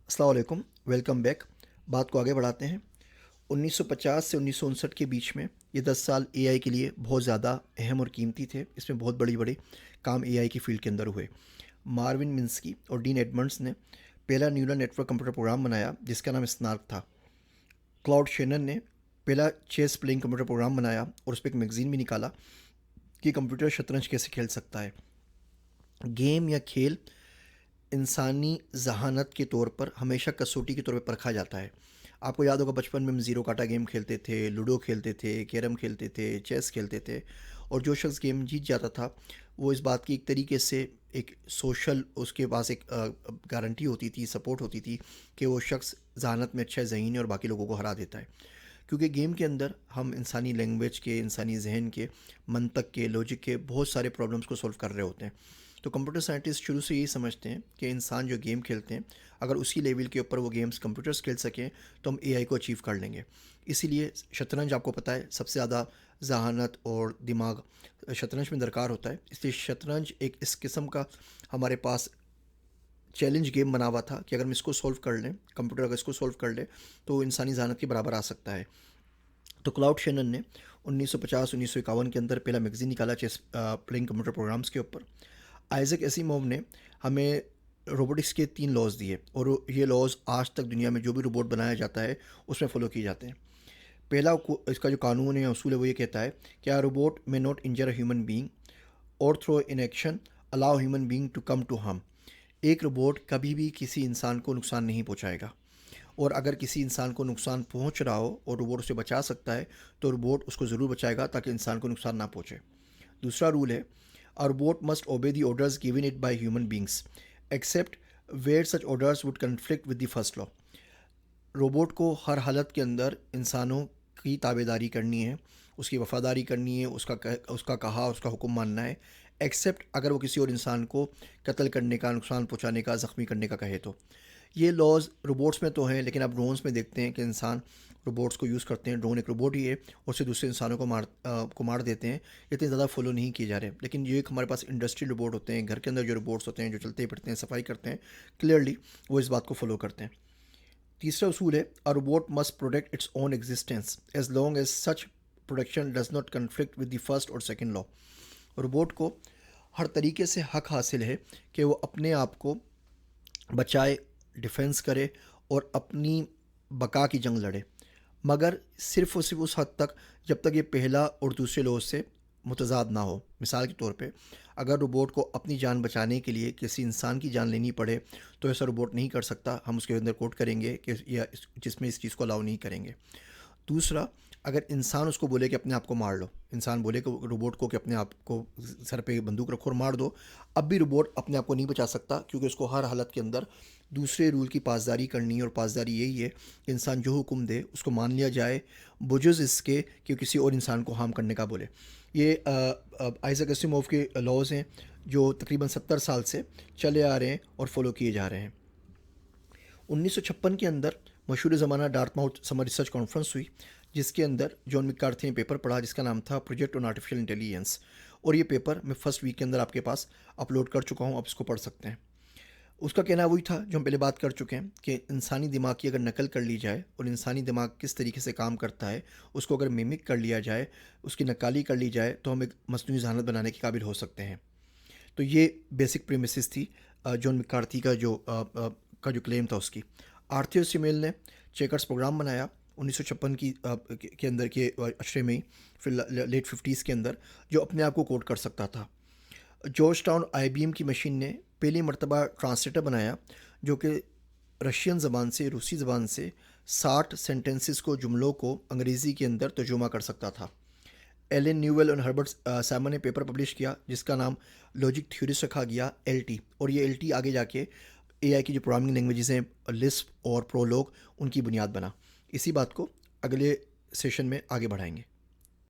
السلام علیکم، welcome back. بات کو آگے بڑھاتے ہیں۔ 1950 سے 1959 کے بیچ میں یہ 10 سال اے آئی کے لیے بہت زیادہ اہم اور قیمتی تھے۔ اس میں بہت بڑے کام اے آئی کی فیلڈ کے اندر ہوئے۔ مارون منسکی اور ڈین ایڈمنڈس نے پہلا neural network computer program بنایا جس کا نام اسنارک تھا۔ کلاؤڈ شینن نے پہلا چیس پلینگ کمپیوٹر پروگرام بنایا اور اس پہ ایک میگزین بھی نکالا کہ کمپیوٹر شطرنج کیسے کھیل سکتا ہے۔ گیم یا کھیل انسانی ذہانت کے طور پر ہمیشہ کسوٹی کے طور پہ پرکھا جاتا ہے۔ آپ کو یاد ہوگا بچپن میں ہم زیرو کاٹا گیم کھیلتے تھے، لوڈو کھیلتے تھے، کیرم کھیلتے تھے، چیس کھیلتے تھے، اور جو شخص گیم جیت جاتا تھا وہ اس بات کی ایک طریقے سے ایک سوشل اس کے پاس ایک گارنٹی ہوتی تھی، سپورٹ ہوتی تھی کہ وہ شخص ذہانت میں اچھا ذہین ہے اور باقی لوگوں کو ہرا دیتا ہے۔ کیونکہ گیم کے اندر ہم انسانی لینگویج کے، انسانی ذہن کے، منطق کے، لوجک کے بہت سارے پرابلمس کو سولو کر رہے ہوتے ہیں۔ تو کمپیوٹر سائنٹسٹ شروع سے یہی سمجھتے ہیں کہ انسان جو گیم کھیلتے ہیں اگر اسی لیول کے اوپر وہ گیمز کمپیوٹرز کھیل سکیں تو ہم اے آئی کو اچیو کر لیں گے۔ اسی لیے شطرنج آپ کو پتہ ہے سب سے زیادہ ذہانت اور دماغ شطرنج میں درکار ہوتا ہے، اس لیے شطرنج ایک اس قسم کا ہمارے پاس چیلنج گیم بنا ہوا تھا کہ اگر ہم اس کو سولو کر لیں، کمپیوٹر اگر اس کو سولو کر لے تو انسانی ذہانت کے برابر آ سکتا ہے۔ تو کلاؤڈ شینن نے 1950-1951 کے اندر پہلا میگزین نکالا چیس پلینگ کمپیوٹر پروگرامز کے اوپر۔ آئزک ایسیموو نے ہمیں روبوٹکس کے 3 لاز دیے اور یہ لاز آج تک دنیا میں جو بھی روبوٹ بنایا جاتا ہے اس میں فالو کیے جاتے ہیں۔ پہلا اس کا جو قانون ہے اصول ہے وہ یہ کہتا ہے کہ روبوٹ میں not injure a human being اور through inaction allow human being to come to harm. ایک روبوٹ کبھی بھی کسی انسان کو نقصان نہیں پہنچائے گا، اور اگر کسی انسان کو نقصان پہنچ رہا ہو اور روبوٹ اسے بچا سکتا ہے تو روبوٹ اس کو ضرور بچائے گا تاکہ انسان کو نقصان نہ پہنچے۔ دوسرا رول ہے A robot must obey the orders given it by human beings, except where such orders would conflict with the first law. Robot کو ہر حالت کے اندر انسانوں کی تابع داری کرنی ہے، اس کی وفاداری کرنی ہے، اس کا کہا، اس کا حکم ماننا ہے، ایکسیپٹ اگر وہ کسی اور انسان کو قتل کرنے کا، نقصان پہنچانے کا، زخمی کرنے کا کہے تو۔ یہ لاز روبوٹس میں تو ہیں لیکن اب ڈرونس میں دیکھتے ہیں کہ انسان روبوٹس کو یوز کرتے ہیں، ڈرون ایک روبوٹ ہی ہے اور اسے دوسرے انسانوں کو مار دیتے ہیں، اتنے زیادہ فالو نہیں کیے جا رہے۔ لیکن یہ ایک ہمارے پاس انڈسٹریل روبوٹ ہوتے ہیں، گھر کے اندر جو روبوٹس ہوتے ہیں جو چلتے پھرتے ہیں، صفائی کرتے ہیں، کلیئرلی وہ اس بات کو فالو کرتے ہیں۔ تیسرا اصول ہے A robot must protect its own existence as long as such protection does not conflict with the first or second law. Robot کو ہر طریقے سے حق حاصل ہے کہ وہ اپنے آپ کو بچائے، ڈیفینس کرے اور اپنی بقا کی جنگ لڑے، مگر صرف اس حد تک جب تک یہ پہلا اور دوسرے لوز سے متضاد نہ ہو۔ مثال کے طور پہ اگر روبوٹ کو اپنی جان بچانے کے لیے کسی انسان کی جان لینی پڑے تو ایسا روبوٹ نہیں کر سکتا، ہم اس کے اندر کوٹ کریں گے کہ جس میں اس چیز کو الاؤ نہیں کریں گے۔ دوسرا، اگر انسان اس کو بولے کہ اپنے آپ کو مار لو، انسان بولے کہ روبوٹ کو کہ اپنے آپ کو سر پہ بندوق رکھو اور مار دو، اب بھی روبوٹ اپنے آپ کو نہیں بچا سکتا کیونکہ اس کو ہر حالت کے اندر دوسرے رول کی پاسداری کرنی ہے، اور پاسداری یہی ہے کہ انسان جو حکم دے اس کو مان لیا جائے بجز اس کے کہ کسی اور انسان کو ہارم کرنے کا بولے۔ یہ آئزک ایسیموو کے لاز ہیں جو تقریباً 70 سال سے چلے آ رہے ہیں اور فالو کیے جا رہے ہیں۔ 1956 کے اندر مشہور زمانہ ڈارتماؤتھ سمر ریسرچ کانفرنس ہوئی جس کے اندر جان مکارتھی نے پیپر پڑھا جس کا نام تھا پروجیکٹ آن آرٹیفیشیل انٹیلیجنس، اور یہ پیپر میں فرسٹ ویک کے اندر آپ کے پاس اپلوڈ کر چکا ہوں، آپ اس کو پڑھ سکتے ہیں۔ اس کا کہنا وہی تھا جو ہم پہلے بات کر چکے ہیں کہ انسانی دماغ کی اگر نقل کر لی جائے اور انسانی دماغ کس طریقے سے کام کرتا ہے اس کو اگر میمک کر لیا جائے، اس کی نقالی کر لی جائے تو ہم ایک مصنوعی ذہانت بنانے کے قابل ہو سکتے ہیں۔ تو یہ بیسک پریمیسز تھی جان مکارتھی کا جو کلیم تھا اس کی۔ آرتھر سیمیل نے چیکرز پروگرام بنایا 1956 کے اندر کے اشرے میں ہی، پھر لیٹ 50s کے اندر، جو اپنے آپ کو کوڈ کر سکتا تھا۔ جارج ٹاؤن آئی بی ایم کی مشین نے پہلی مرتبہ ٹرانسلیٹر بنایا جو کہ رشین زبان سے، روسی زبان سے 60 سینٹنسز کو، جملوں کو انگریزی کے اندر ترجمہ کر سکتا تھا۔ ایلن نیویل اور ہربرٹ سائمن نے پیپر پبلش کیا جس کا نام لاجک تھیوریز رکھا گیا، ایل ٹی، اور یہ ایل ٹی آگے جا کے اے آئی کی جو پروگرامنگ لینگویجز ہیں لسپ اور پرولوگ ان کی بنیاد بنا۔ اسی بات کو اگلے سیشن میں آگے بڑھائیں گے۔